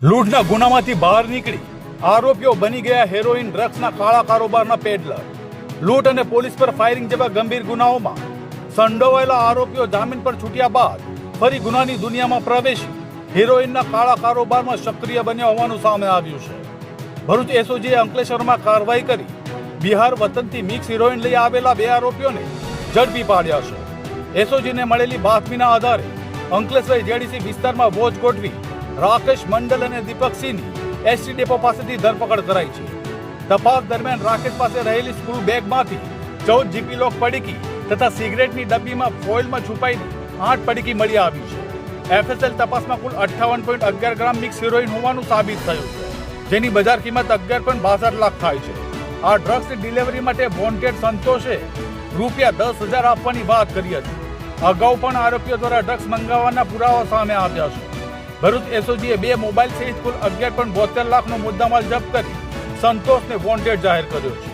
લૂંટના ગુનામાંથી બહાર નીકળી આરોપીઓ બની ગયા હેરોઇન ડ્રગ્સના કાળા કારોબારના પેડલર. લૂંટ અને પોલીસ પર ફાયરિંગ જેવા ગંભીર ગુનાઓમાં સંડોવાયેલા આરોપીઓ જામીન પર છૂટ્યા બાદ ફરી ગુનાની દુનિયામાં પ્રવેશી હેરોઇનના કાળા કારોબારમાં સક્રિય બન્યા હોવાનું સામે આવ્યું છે. ભરૂચ એસઓજીએ અંકલેશ્વરમાં કાર્યવાહી કરી બિહાર વતનથી મિક્સ હિરોઇન લઈ આવેલા 2 આરોપીઓને ઝડપી પાડ્યા છે. એસઓજીને મળેલી બાતમીના આધારે અંકલેશ્વર જેડીસી વિસ્તારમાં વોચ ગોઠવી રાકેશ મંડલ અને દીપક સિંહની એસટી ડેપો પાસેથી ધરપકડ કરાઈ છે. તપાસ દરમિયાન રાકેશ પાસે રહેલી સ્કૂલ બેગમાંથી 14 જીપી લોક પડીકી તથા સિગરેટની ડબ્બીમાં ફોઇલમાં છુપાયેલી 8 પડીકી મળી આવી છે. એફએસએલ તપાસમાં કુલ 58.11 ગ્રામ મિક્સ હિરોઇન હોવાનું સાબિત થયું છે, જેની બજાર કિંમત 11.62 લાખ થાય છે. આ ડ્રગ્સની ડિલિવરી માટે વોન્ટેડ સંતોષે ₹10,000 આપવાની વાત કરી હતી. અગાઉ પણ આરોપીઓ દ્વારા ડ્રગ્સ મંગાવવાના પુરાવા સામે આવ્યા છે. ભરૂચ એસઓજીએ 2 મોબાઈલ સહિત કુલ 11.72 લાખનો મુદ્દામાલ જપ્ત કરી સંતોષને વોન્ટેડ જાહેર કર્યો છે.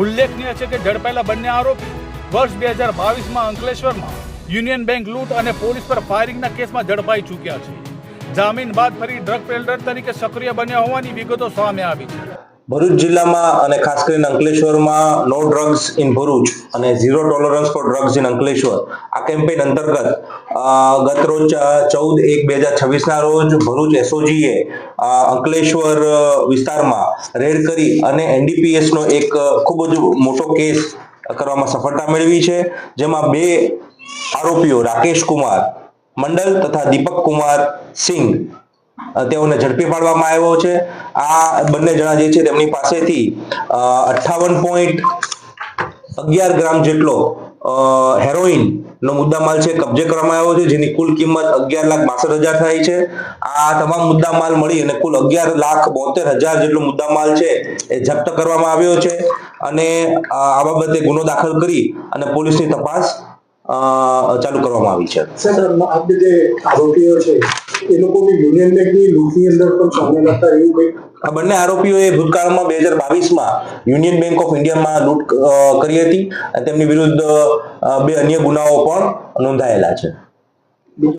ઉલ્લેખનીય છે કે ઝડપાયેલા બંને આરોપી વર્ષ 2022માં અંકલેશ્વરમાં યુનિયન બેંક લૂંટ અને પોલીસ પર ફાયરિંગના કેસમાં ઝડપાઈ ચૂક્યા છે. જામીન બાદ ફરી ડ્રગ પેડલર તરીકે સક્રિય બન્યા હોવાની વિગતો સામે આવી છે. ભરૂચ જિલ્લામાં અને ખાસ કરીને અંકલેશ્વરમાં નો ડ્રગ્સ ઇન ભરૂચ અને zero tolerance for drugs in Ankleshwar આ કેમ્પેઇન અંતર્ગત ગત રોજ 14/1/2026 ના રોજ ભરૂચ એસઓજીએ અંકલેશ્વર વિસ્તારમાં રેડ કરી અને એનડીપીએસ નો એક ખૂબ જ મોટો કેસ કરવામાં સફળતા મેળવી છે, જેમાં 2 આરોપીઓ રાકેશ કુમાર મંડલ તથા દીપક કુમાર સિંહ તેઓને ઝડપી પાડવામાં આવ્યો છે. આ બંને જણા જે છે તેમની પાસેથી 58.11 ગ્રામ જેટલો હેરોઇન નો મુદ્દામાલ છે કબજે કરવામાં આવ્યો છે, જેની કુલ કિંમત 11,62,000 થાય છે. આ તમામ મુદ્દામાલ મળી અને કુલ 11,72,000 જેટલો મુદ્દામાલ છે એ જપ્ત કરવામાં આવ્યો છે અને આ બાબતે ગુનો દાખલ કરી અને પોલીસની તપાસ ચાલુ કરવામાં આવી છે. સર, આપણે જે આરોપીઓ છે એ લોકોની યુનિયન બેંકની લૂંટની અંદર પણ સામેલ હતા એવું કંઈક? આ બંને આરોપીઓએ ભૂતકાળમાં 2022માં યુનિયન બેંક ઓફ ઇન્ડિયામાં લૂંટ કરી હતી અને તેમની વિરુદ્ધ 2 અન્ય ગુનાઓ પણ નોંધાયેલા છે.